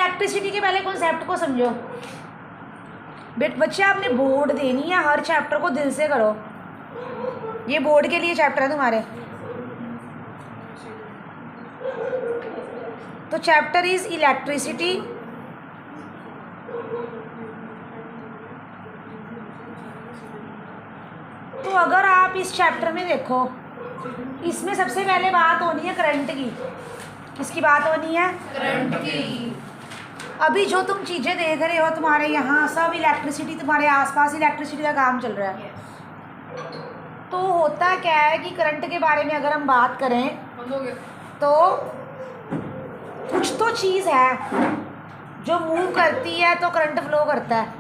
Electricity के पहले concept को समझो बच्चे, आपने बोर्ड देनी है, हर चैप्टर को दिल से करो। ये बोर्ड के लिए चैप्टर है तुम्हारे। तो चैप्टर इज इलेक्ट्रिसिटी। तो अगर आप इस चैप्टर में देखो, इसमें सबसे पहले बात होनी है करंट की। किसकी बात होनी है? करंट की। अभी जो तुम चीज़ें देख रहे हो तुम्हारे यहाँ सब इलेक्ट्रिसिटी, तुम्हारे आसपास इलेक्ट्रिसिटी का काम चल रहा है। तो होता क्या है कि करंट के बारे में अगर हम बात करें तो कुछ तो चीज़ है जो मूव करती है तो करंट फ्लो करता है।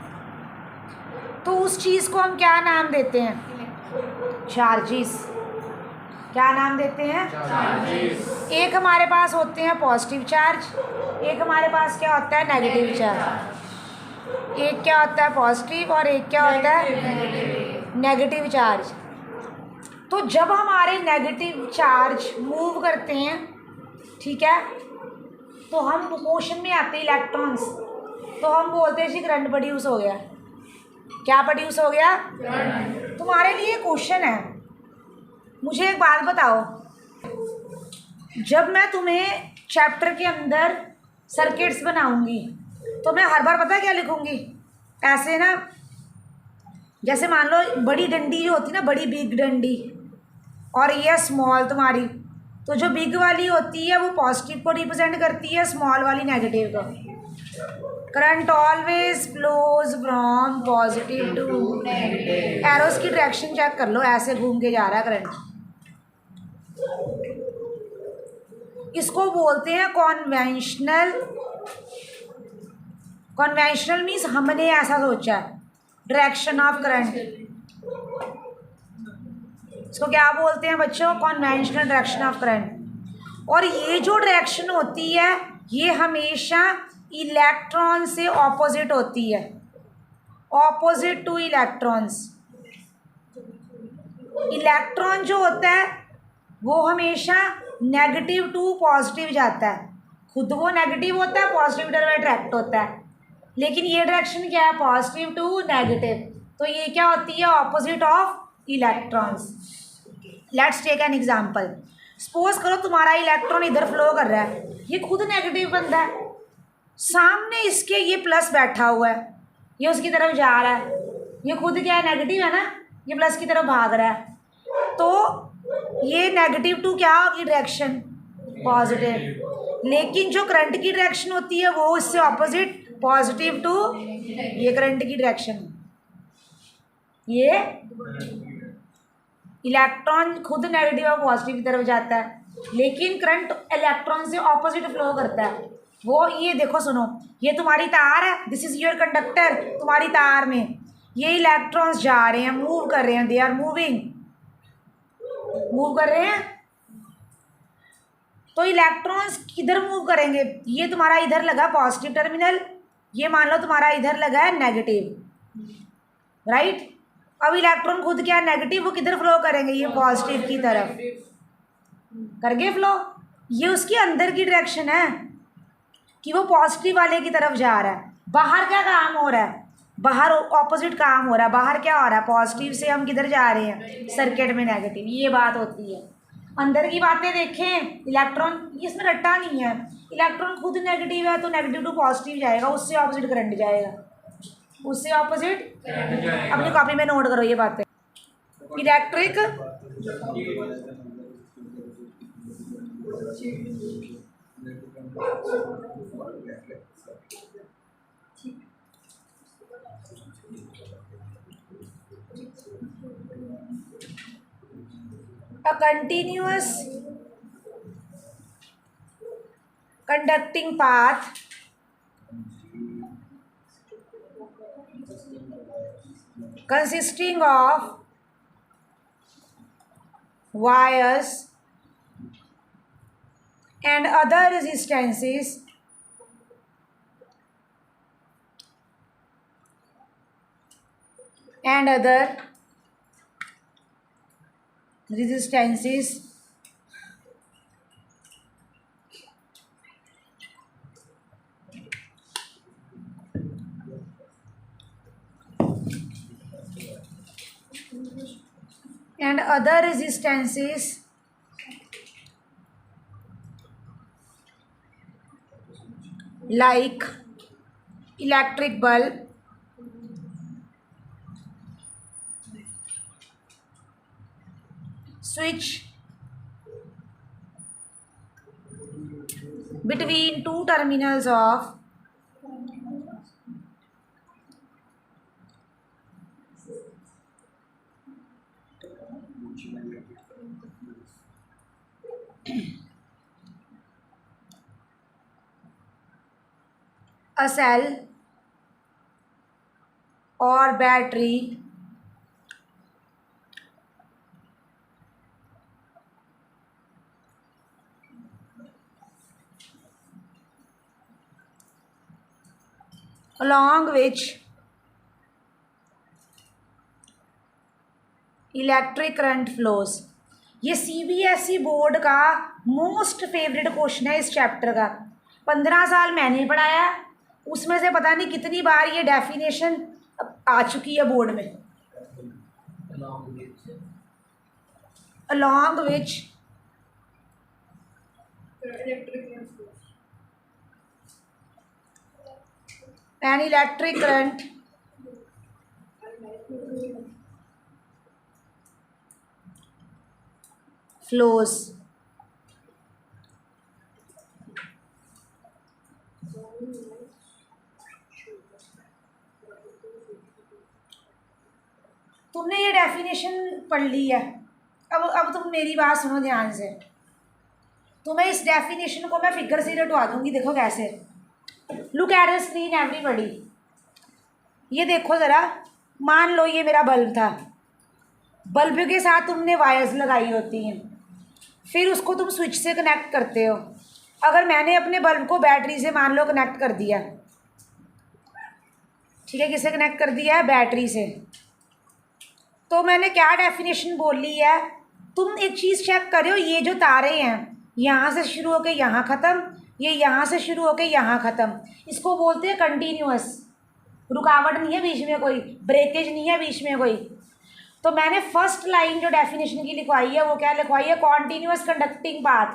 तो उस चीज़ को हम क्या नाम देते हैं? चार्जेस। क्या नाम देते हैं? चार्जेस। एक हमारे पास होते हैं पॉजिटिव चार्ज, एक हमारे पास क्या होता है? Negative charge. एक क्या होता है? पॉजिटिव, और एक क्या होता है? Negative charge. तो जब हमारे नेगेटिव चार्ज मूव करते हैं, ठीक है, तो हम मोशन में आते हैं इलेक्ट्रॉन्स, तो हम बोलते हैं जी करंट प्रोड्यूस हो गया। क्या प्रोड्यूस हो गया? तुम्हारे लिए क्वेश्चन है, मुझे एक बात बताओ, जब मैं तुम्हें चैप्टर के अंदर सर्किट्स बनाऊंगी तो मैं हर बार पता क्या लिखूंगी? ऐसे ना, जैसे मान लो बड़ी डंडी जो होती है ना, बड़ी बिग डंडी, और ये स्मॉल तुम्हारी, तो जो बिग वाली होती है वो पॉजिटिव को रिप्रेजेंट करती है, स्मॉल वाली नेगेटिव को। Current always flows from positive to negative. Arrows की डायरेक्शन चेक कर लो, ऐसे घूम के जा रहा है करंट। इसको बोलते हैं कॉन्वेंशनल। कॉन्वेंशनल मीन्स हमने ऐसा सोचा है, डायरेक्शन ऑफ करंट। इसको क्या बोलते हैं बच्चों? Conventional direction of current. और ये जो डायरेक्शन होती है ये हमेशा इलेक्ट्रॉन से ऑपोजिट होती है, ऑपोजिट टू इलेक्ट्रॉन्स। इलेक्ट्रॉन जो होता है वो हमेशा नेगेटिव टू पॉजिटिव जाता है, खुद वो नेगेटिव होता है, पॉजिटिव तरफ अट्रैक्ट होता है, लेकिन ये डायरेक्शन क्या है? Positive to negative. तो ये क्या होती है? Opposite of electrons. Let's take an example. Suppose करो तुम्हारा इलेक्ट्रॉन इधर फ्लो कर रहा है, ये खुद नेगेटिव बंदा है, सामने इसके ये प्लस बैठा हुआ है, ये उसकी तरफ जा रहा है, ये खुद क्या है? नेगेटिव है ना, ये प्लस की तरफ भाग रहा है। तो ये नेगेटिव टू क्या होगी? Direction positive. लेकिन जो करंट की डायरेक्शन होती है वो इससे ऑपोजिट, पॉजिटिव टू, ये करंट की डायरेक्शन। ये इलेक्ट्रॉन खुद नेगेटिव और पॉजिटिव की तरफ जाता है, लेकिन करंट इलेक्ट्रॉन से ऑपोजिट फ्लो करता है। वो ये देखो, सुनो, ये तुम्हारी तार है, दिस इज योर कंडक्टर। तुम्हारी तार में ये इलेक्ट्रॉन्स जा रहे हैं, मूव कर रहे हैं, दे आर मूविंग, मूव कर रहे हैं। तो इलेक्ट्रॉन्स किधर मूव करेंगे? ये तुम्हारा इधर लगा पॉजिटिव टर्मिनल, ये मान लो तुम्हारा इधर लगा है नेगेटिव, राइट। अब इलेक्ट्रॉन खुद क्या नेगेटिव, वो किधर फ्लो करेंगे? ये पॉजिटिव की तरफ करके फ्लो। ये उसके अंदर की डायरेक्शन है कि वो पॉजिटिव वाले की तरफ जा रहा है। बाहर क्या काम हो रहा है? बाहर ऑपोजिट काम हो रहा है। बाहर क्या हो रहा है? पॉजिटिव से हम किधर जा रहे हैं? सर्किट में नेगेटिव। ये बात होती है। अंदर की बातें देखें, इलेक्ट्रॉन, इसमें रट्टा नहीं है, इलेक्ट्रॉन खुद नेगेटिव है तो नेगेटिव टू पॉजिटिव जाएगा, उससे ऑपोजिट करंट जाएगा, उससे ऑपोजिट। अपनी कॉपी में नोट करो ये बातें। Electric a continuous conducting path consisting of wires and other resistances and other resistances other resistances like electric bulb, switch between two terminals of a cell or battery along which electric current flows. ये CBSE board का most favourite question है इस chapter का। 15 साल मैंने पढ़ाया, उसमें से पता नहीं कितनी बार ये डेफिनेशन आ चुकी है बोर्ड में। along which an electric current flows। तुमने ये डेफिनेशन पढ़ ली है, अब तुम मेरी बात सुनो ध्यान से। तुम्हें इस डेफिनेशन को मैं फिगर से रटवा दूंगी, देखो कैसे। Look at the screen everybody. ये देखो ज़रा, मान लो ये मेरा बल्ब था, बल्ब के साथ तुमने वायर्स लगाई होती हैं, फिर उसको तुम स्विच से कनेक्ट करते हो। अगर मैंने अपने बल्ब को बैटरी से मान लो कनेक्ट कर दिया, ठीक है, किससे कनेक्ट कर दिया है? बैटरी से। तो मैंने क्या डेफिनेशन बोली है, तुम एक चीज़ चेक करो, ये जो तारे हैं यहाँ से शुरू होके यहाँ ख़त्म, ये यहाँ से शुरू होके यहाँ ख़त्म, इसको बोलते हैं कंटिन्यूअस। रुकावट नहीं है बीच में, कोई ब्रेकेज नहीं है बीच में कोई। तो मैंने फर्स्ट लाइन जो डेफिनेशन की लिखवाई है वो क्या लिखवाई है? Continuous conducting path.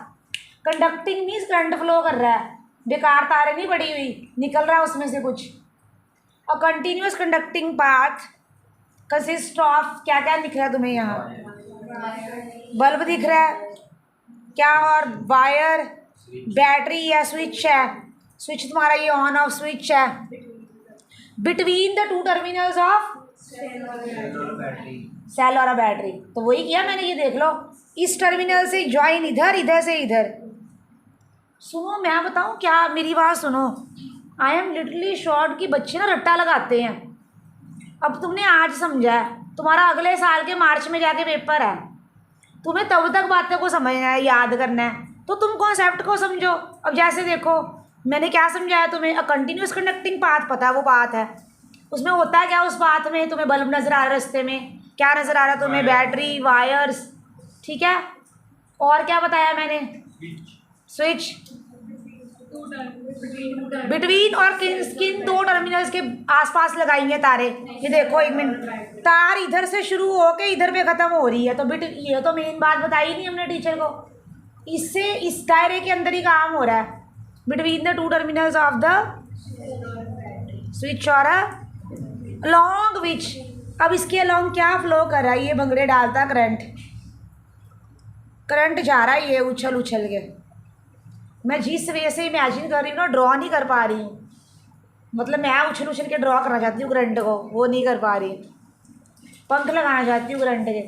Conducting means current flow कर रहा है, बेकार तारे नहीं पड़ी हुई, निकल रहा है उसमें से कुछ। और continuous conducting path consist of, क्या क्या दिख रहा है तुम्हें यहाँ? बल्ब दिख रहा है क्या, और वायर, बैटरी या स्विच है, स्विच तुम्हारा ये ऑन ऑफ स्विच है। Between the two terminals of cell और अ बैटरी। तो वही किया मैंने, ये देख लो, इस टर्मिनल से ज्वाइन इधर, इधर से इधर। सुनो मैं बताऊँ क्या, मेरी बात सुनो। आई एम लिटरली श्योर कि बच्चे ना रट्टा लगाते हैं। अब तुमने आज समझा है, तुम्हारा अगले साल के मार्च में जाके पेपर है, तुम्हें तब तक बातों को समझना है, याद करना है, तो तुम कॉन्सेप्ट को समझो। अब जैसे देखो मैंने क्या समझाया तुम्हें, अ कंटिन्यूस कंडक्टिंग पाथ, पता है वो पाथ है, उसमें होता है क्या? उस पाथ में तुम्हें बल्ब नज़र आ रहा है, रास्ते में क्या नज़र आ रहा है तुम्हें? बैटरी, वायर्स, ठीक है। और क्या बताया मैंने? स्विच बिटवीन, और किन दो टर्मिनल्स के आसपास लगाएंगे तारे। ये देखो एक मिनट, तार इधर से शुरू होके इधर पे ख़त्म हो रही है, तो ये तो मेन बात बताई नहीं हमने टीचर को। इससे इस दायरे के अंदर ही काम हो रहा है, between the two terminals of the switch और अलॉन्ग विच। अब इसके अलॉन्ग क्या फ्लो कर रहा है? ये भंगड़े डालता करंट, करंट जा रहा है ये उछल उछल के। मैं जिस वे से इमेजिन कर रही हूँ ना, ड्रॉ नहीं कर पा रही हूँ, मतलब मैं उछल उछल के ड्रॉ करना चाहती हूँ करंट को, वो नहीं कर पा रही, पंख लगाना चाहती हूँ करंट के।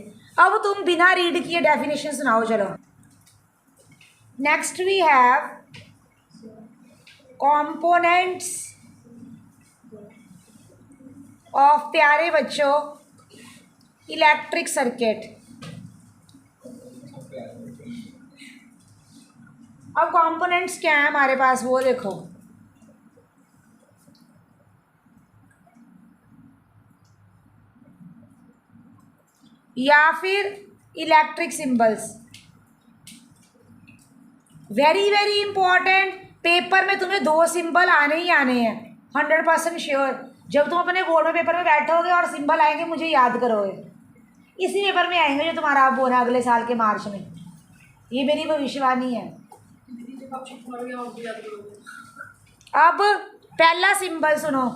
अब तुम बिना रीड किए डेफिनेशन सुनाओ चलो। Next we have components of, प्यारे बच्चों, इलेक्ट्रिक सर्किट। अब कंपोनेंट्स क्या है हमारे पास वो देखो। या फिर electric symbols, very very important. Paper में तुम्हें 2 सिंबल आने ही आने हैं, 100% श्योर। जब तुम अपने बोर्ड में पेपर में बैठोगे और सिंबल आएंगे मुझे याद करोगे। इसी पेपर में आएंगे जो तुम्हारा आप बोल रहे हैं अगले साल के मार्च में। ये मेरी भविष्यवाणी है। अब पहला सिंबल सुनो,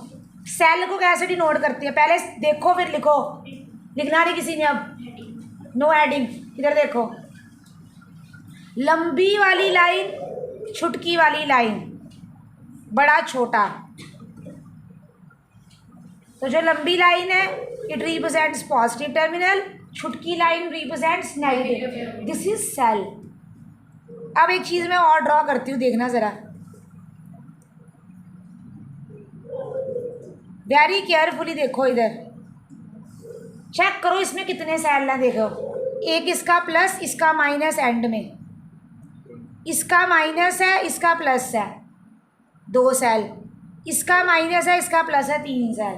सेल को कैसे डिनोट करती है, पहले देखो फिर लिखो। लिखना नहीं किसी ने अब, नो एडिंग। इधर देखो, लंबी वाली लाइन, छुटकी वाली लाइन, बड़ा छोटा। तो जो लंबी लाइन है इट रिप्रेजेंट्स पॉजिटिव टर्मिनल, छुटकी line represents negative. This is cell. अब एक चीज़ मैं और ड्रॉ करती हूँ, देखना ज़रा, वेरी केयरफुली देखो। इधर चेक करो इसमें कितने सेल हैं। देखो, एक इसका प्लस, इसका माइनस, एंड में इसका माइनस है, इसका प्लस है, 2 सेल, इसका माइनस है, इसका प्लस है, 3 सेल।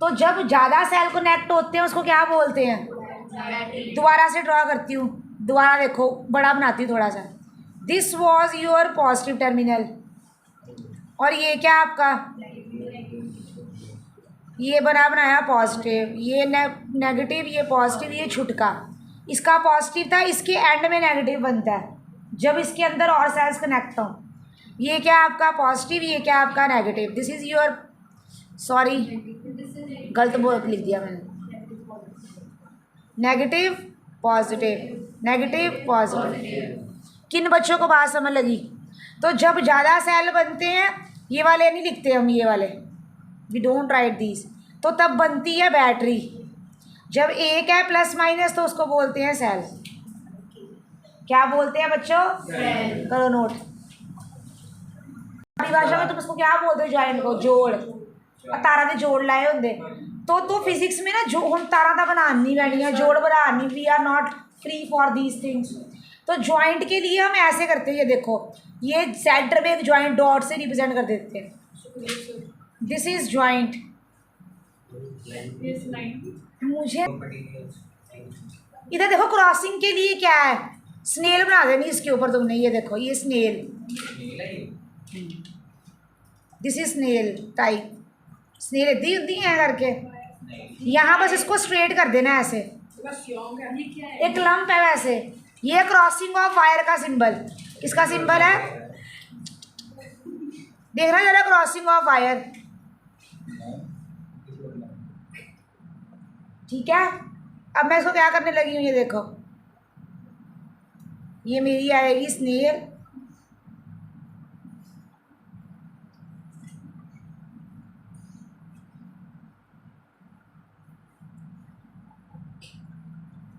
तो जब ज़्यादा सेल कनेक्ट होते हैं उसको क्या बोलते हैं? दोबारा से ड्रॉ करती हूँ, दोबारा देखो, बड़ा बनाती हूँ थोड़ा सा। This was your positive terminal, और ये क्या आपका, ये बना बनाया पॉजिटिव, ये नेगेटिव, ये पॉजिटिव, ये छुटका। इसका पॉजिटिव था, इसके एंड में नेगेटिव बनता है जब इसके अंदर और सेल्स कनेक्ट हों। ये क्या आपका पॉजिटिव, ये क्या आपका negative. This is your, sorry गलत बोल लिख दिया मैंने, नेगेटिव पॉजिटिव, नेगेटिव पॉजिटिव। किन बच्चों को बात समझ लगी? तो जब ज़्यादा सेल बनते हैं, ये वाले नहीं लिखते हम, ये वाले वी डोंट राइट दीज, तो तब बनती है बैटरी। जब एक है प्लस माइनस तो उसको बोलते हैं सेल। क्या बोलते हैं बच्चों? सेल। करो नोट। भाषा में तुम उसको क्या बोलते हो? जॉइंट को, जोड़। तारा के जोड़ लाए होंगे तो फिजिक्स में ना जो हम तारा का बनानी बैठी है, जोड़ बनानी, we are not free for these things. तो जॉइंट के लिए हम ऐसे करते हैं, ये देखो, ये सेंटर में एक जॉइंट डॉट से रिप्रेजेंट कर देते हैं। This is joint. मुझे इधर देखो, क्रॉसिंग के लिए क्या है? स्नेल बना देनी इसके ऊपर तुमने, ये देखो, ये snail, this is snail type. Snail दी है करके, यहाँ बस इसको स्ट्रेट कर देना है ऐसे, एक लंप है वैसे। ये क्रॉसिंग ऑफ वायर का सिंबल, इसका सिंबल है, देखना जरा, क्रॉसिंग ऑफ वायर। ठीक है, अब मैं इसको क्या करने लगी हूँ, ये देखो, ये मेरी आएगी snail,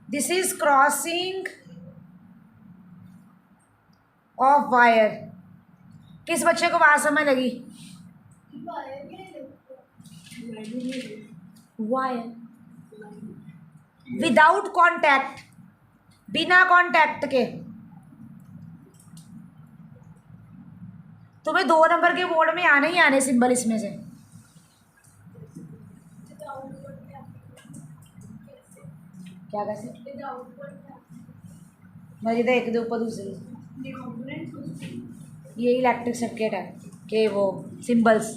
this is crossing of wire. किस बच्चे को बात समझ लगी? वायर विदाउट कॉन्टैक्ट, बिना कॉन्टैक्ट के। तुम्हें 2 नंबर के बोर्ड में आने ही आने सिंबल इसमें से। क्या कैसे? मरीदा एक दो ऊपर दूसरी, ये इलेक्ट्रिक सर्किट है कि वो सिंबल्स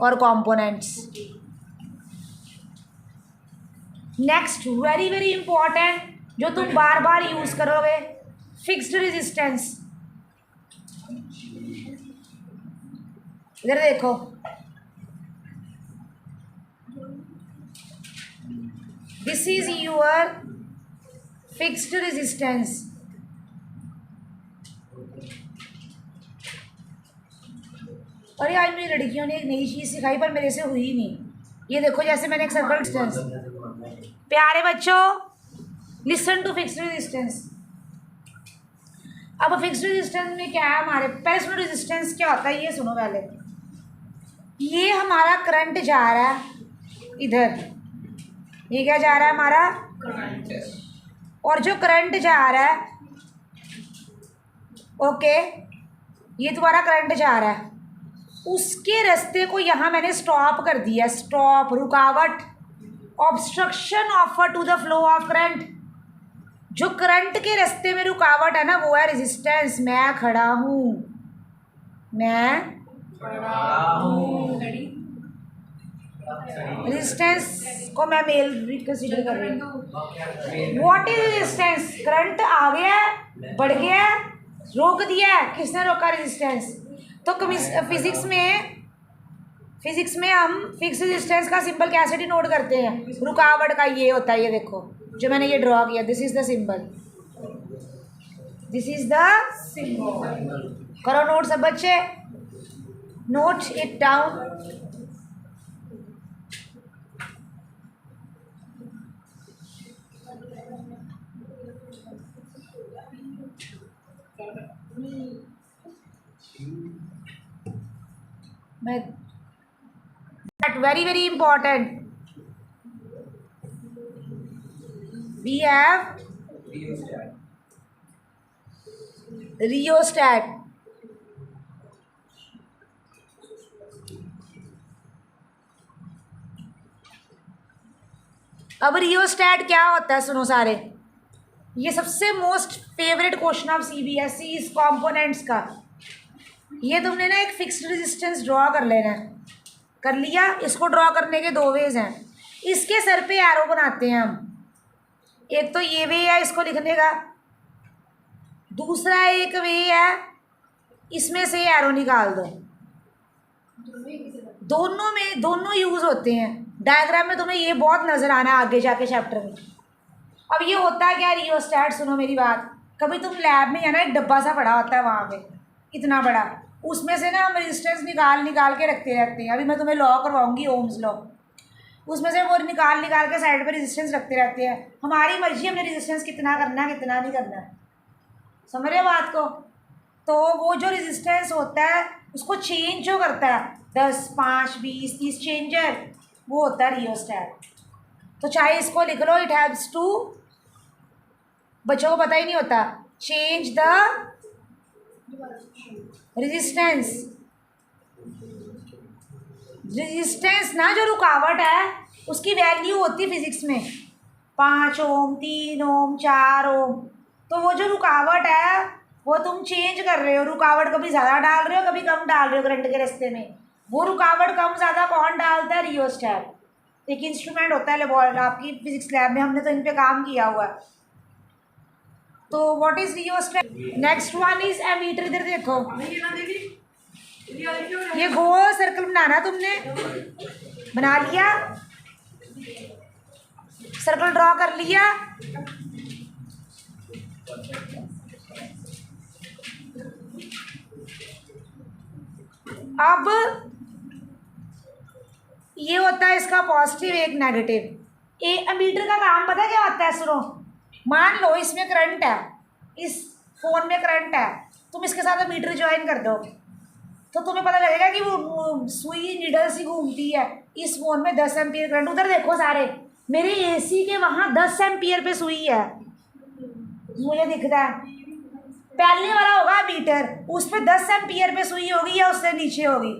और components. Next very very important, जो तुम बार बार यूज करोगे, फिक्स्ड रेजिस्टेंस। इधर देखो, this is your fixed resistance. अरे आज मेरी लड़कियों ने एक नई चीज़ सिखाई पर मेरे से हुई नहीं। ये देखो, जैसे मैंने एक सर्कल डिस्टेंस, प्यारे बच्चों लिसन टू फिक्स्ड रेजिस्टेंस। अब फिक्स्ड रेजिस्टेंस में क्या है हमारे, पहले सुनो रेजिस्टेंस क्या होता है, ये सुनो पहले। ये हमारा करंट जा रहा है इधर, ये क्या जा रहा है हमारा करंट, और जो करंट जा रहा है, ओके, ये तुम्हारा करंट जा रहा है, उसके रास्ते को यहाँ मैंने स्टॉप कर दिया। स्टॉप, रुकावट, obstruction offer to the flow of current. जो करंट के रास्ते में रुकावट है ना, वो है रेजिस्टेंस। मैं खड़ा हूँ, मैं खड़ा हूँ, रेजिस्टेंस को मैं मेल कंसीडर कर रही हूँ। What is resistance? करंट आ गया है, बढ़ गया है, रोक दिया है, किसने रोका? रेजिस्टेंस। तो फिजिक्स में हम फिक्स रेजिस्टेंस का सिंबल कैसे डिनोट करते हैं? रुकावट का ये होता है, ये देखो जो मैंने ये ड्रॉ किया, this is the symbol, this is the symbol. करो नोट सब बच्चे, note it down. But very important, we have rheostat. अब रियोस्टैट क्या होता है? सुनो सारे, ये सबसे most favourite question of CBSE इस कंपोनेंट्स का। ये तुमने ना एक फिक्स्ड रेजिस्टेंस ड्रॉ कर लेना है, कर लिया। इसको ड्रॉ करने के दो वेज हैं, इसके सर पे एरो बनाते हैं हम। एक तो ये वे है इसको लिखने का, दूसरा एक वे है इसमें से एरो निकाल दो। दोनों यूज़ होते हैं। डायग्राम में तुम्हें ये बहुत नज़र आना है आगे जाके चैप्टर में। अब ये होता है क्या रियोस्टैट? सुनो मेरी बात, कभी तुम लैब में, या ना एक डब्बा सा पड़ा होता है वहाँ पे इतना बड़ा, उसमें से ना हम रेजिस्टेंस निकाल के रखते रहते हैं। अभी मैं तुम्हें लॉ करवाऊंगी, ओम्स लॉ, उसमें से वो निकाल के साइड पर रेजिस्टेंस रखते रहते हैं। हमारी मर्जी, हमने रेजिस्टेंस कितना करना है कितना नहीं करना है, समझ रहे हो बात को? तो वो जो रेजिस्टेंस होता है उसको चेंज जो करता है 10, 5, 20, 30 चेंजर, वो होता है रियोस्टैट। तो चाहे इसको लिख लो, इट हेल्प्स टू, बच्चों को पता ही नहीं होता, चेंज द रेजिस्टेंस। रेजिस्टेंस ना जो रुकावट है उसकी वैल्यू होती है फिजिक्स में 5 ओम, 3 ओम, 4 ओम। तो वो जो रुकावट है वो तुम चेंज कर रहे हो, रुकावट कभी ज़्यादा डाल रहे हो कभी कम डाल रहे हो करंट के रास्ते में। वो रुकावट कम ज़्यादा कौन डालता है? रियोस्टैट। एक इंस्ट्रूमेंट होता है लेबोरेटरी, आपकी फिजिक्स लैब में हमने तो इन पे काम किया हुआ है। तो what is rheostat? Next one is ammeter. इधर देखो, ये गोल सर्कल बनाना, तुमने बना लिया, सर्कल ड्रॉ कर लिया। अब ये होता है इसका पॉजिटिव, एक नेगेटिव। एमीटर का काम पता है क्या होता है? सुनो, मान लो इसमें करंट है, इस फोन में करंट है, तुम इसके साथ मीटर ज्वाइन कर दो तो तुम्हें पता लगेगा कि वो सुई नीडल सी घूमती है। इस फोन में 10 एम्पियर करंट, उधर देखो सारे, मेरे एसी के वहाँ 10 एम्पियर पे सुई है, मुझे दिखता है। पहले वाला होगा मीटर, उस पर 10 एम्पियर पे सुई होगी या उससे नीचे होगी,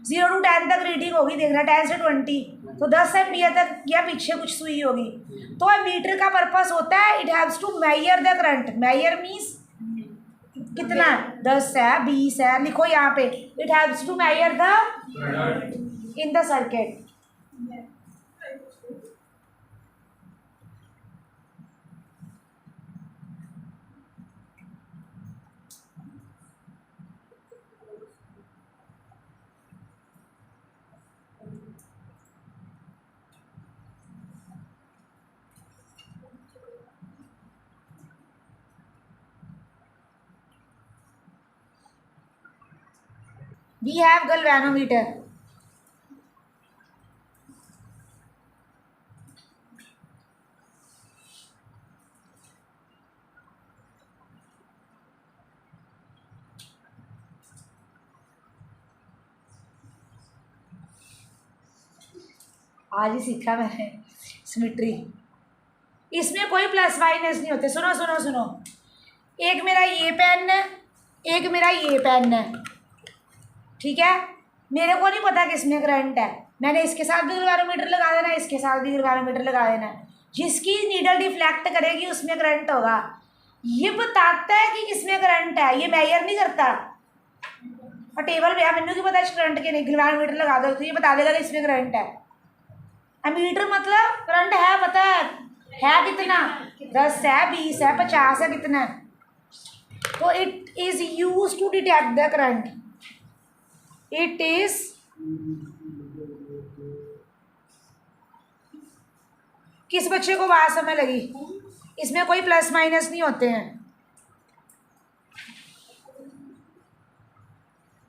0 to 10 तक रीडिंग होगी, देखना 10 से 20, तो 10 एम्पियर तक या पीछे कुछ सुई होगी। तो मीटर का पर्पस होता है, it haves to measure the current. Measure means कितना, 10 है, 20 है, लिखो यहाँ पे, it haves to measure the in the circuit. We have galvanometer. आज ही सीखा मैंने सिमेट्री। इसमें कोई प्लस माइनस नहीं होते। सुनो सुनो सुनो, एक मेरा ये पेन है, एक मेरा ये पेन है, ठीक है। मेरे को नहीं पता किसमें करंट है, मैंने इसके साथ भी गैल्वेनोमीटर लगा देना, इसके साथ भी गैल्वेनोमीटर लगा देना। जिसकी नीडल डिफ्लेक्ट करेगी उसमें करंट होगा। ये बताता है कि किसमें करंट है, ये मेजर नहीं करता। और टेबल पे मैंने की पता है करंट के नहीं, गैल्वेनोमीटर लगा दो तो ये बता देगा कि इसमें करंट है। एमीटर मतलब करंट है, पता है कितना, 10 है, 20 है, 50 है, कितना है। तो it is use to detect the current. It is किस बच्चे को बात समझ लगी? इसमें कोई प्लस माइनस नहीं होते हैं।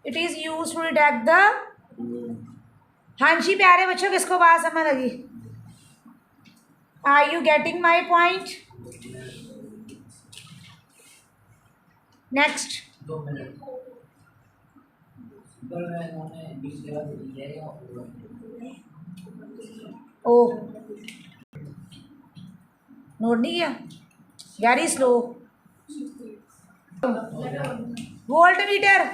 It is use to detect the. हाँ जी प्यारे बच्चों, किसको बात समझ लगी? Are you getting my point? Next. ओ नोट नहीं किया, वेरी स्लो। वोल्ट मीटर,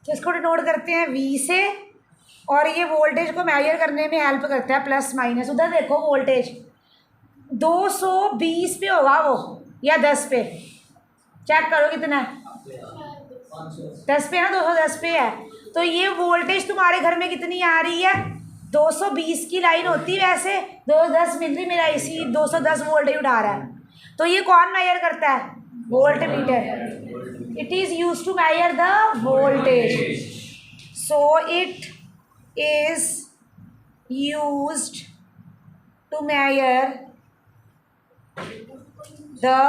जिसको डिनोट करते हैं वी से, और ये वोल्टेज को मेजर करने में हेल्प करता है प्लस माइनस। उधर देखो वोल्टेज 220 पे होगा वो, या 10 पे, चेक करो कितना है, 10 पे ना, 210 पे है। तो ये वोल्टेज तुम्हारे घर में कितनी आ रही है? 220 की लाइन होती है वैसे, 210 मिल रही, मेरा इसी 210 वोल्टेज उठा रहा है। तो ये कौन मेजर करता है? Volt meter. It is used to measure the voltage. So it is used to measure the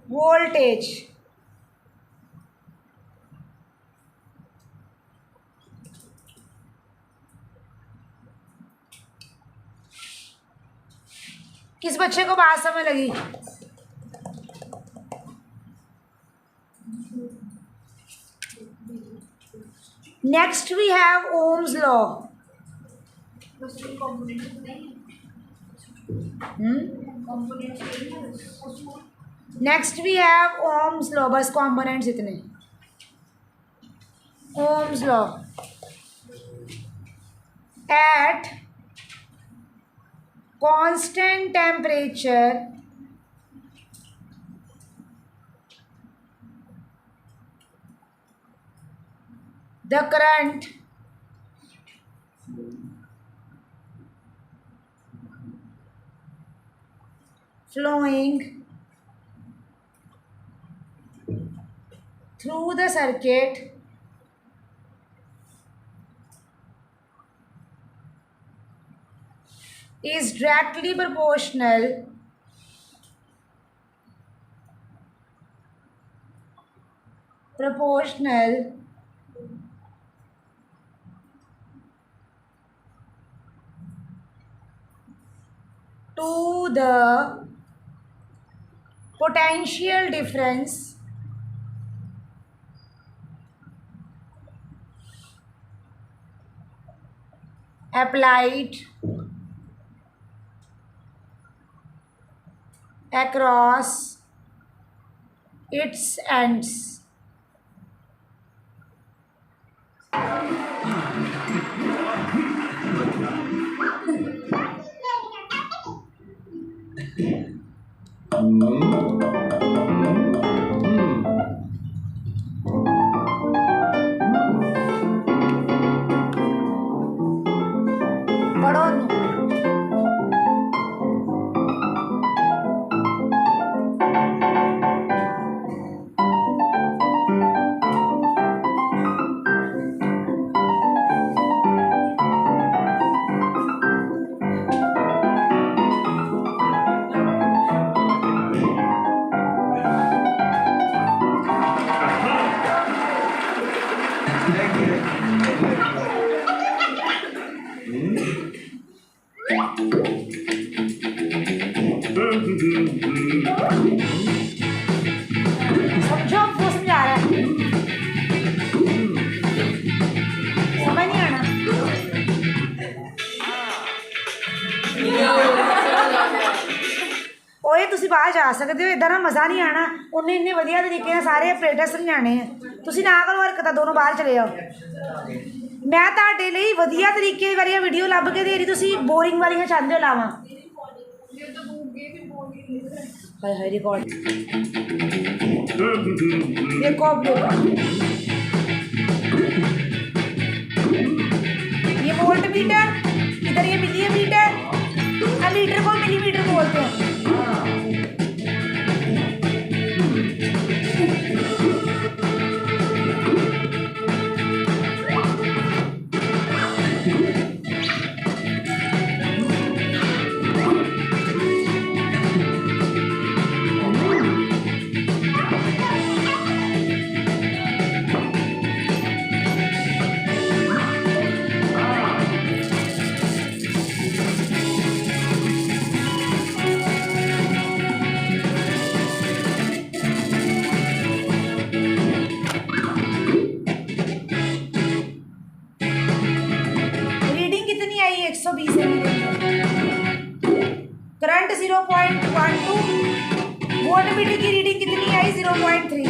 voltage. किस बच्चे को बात समझ लगी? Next we have Ohm's law. Next we have Ohm's law. बस components इतने। Ohm's law. At constant temperature, the current flowing through the circuit is directly proportional to the potential difference applied across its ends. पढ़ो समझो, आपको समझा ਓਏ ਤੁਸੀਂ ਬਾਹਰ ਜਾ ਸਕਦੇ ਹੋ, ਇੱਦਾਂ ਨਾ ਮਜ਼ਾ ਨਹੀਂ ਆਣਾ। ਉਹਨੇ ਇੰਨੇ ਵਧੀਆ ਤਰੀਕੇ ਨਾਲ ਸਾਰੇ ਆਪਰੇਟਰ ਸਮਝਾਣੇ ਆ। ਤੁਸੀਂ ਨਾ ਕਰੋ ਹਰਕਤਾਂ, ਦੋਨੋਂ ਬਾਹਰ ਚਲੇ ਜਾਓ। ਮੈਂ ਤੁਹਾਡੇ ਲਈ ਵਧੀਆ ਤਰੀਕੇ ਵਾਲੀਆਂ ਵੀਡੀਓ ਲੱਭ ਕੇ ਦੇ ਰਹੀ, ਤੁਸੀਂ ਬੋਰਿੰਗ ਵਾਲੀਆਂ ਚਾਹੁੰਦੇ ਹੋ ਲਾਵਾਂ। हाय हाय रिकॉर्ड देखो अब देखो ये वोल्ट मीटर, इधर ये मिलीमीटर, लीटर को मिलीमीटर बोलते हैं। कितनी आई 120 करंट 0.12, वोल्ट मीटर की रीडिंग कितनी आई 0.3।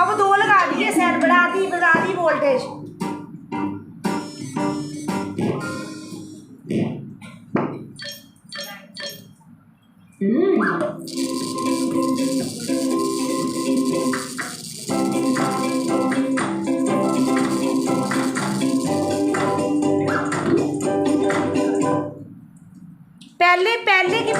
अब 2 लगा दिए सैन, बढ़ा दी वोल्टेज। पहले की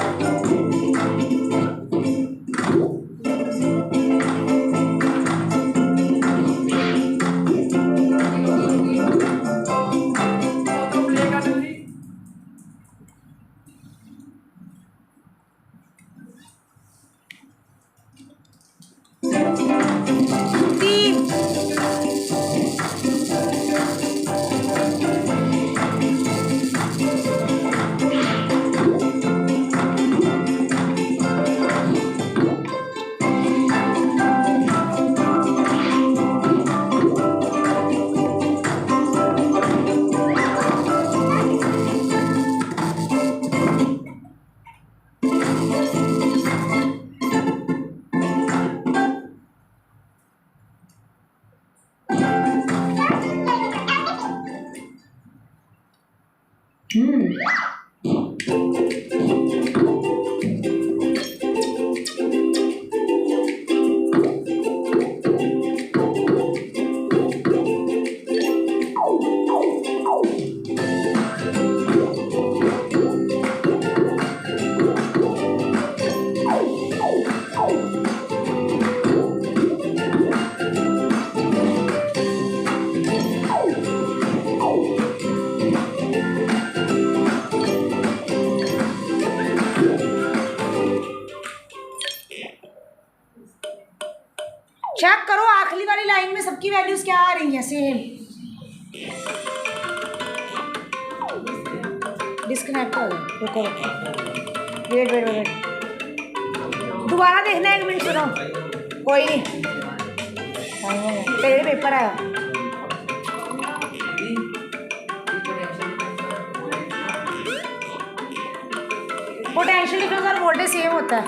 चेक करो आखिरी वाली लाइन में सबकी वैल्यूज क्या आ रही हैं सेम। डिस्कनेक्ट हो गया, रुको वेट वेट वेट, दोबारा देखना है, 1 मिनट सुनो, कोई नहीं तेरे पेपर आया। पोटेंशियल डिफरेंस और वोल्टेज सेम होता है।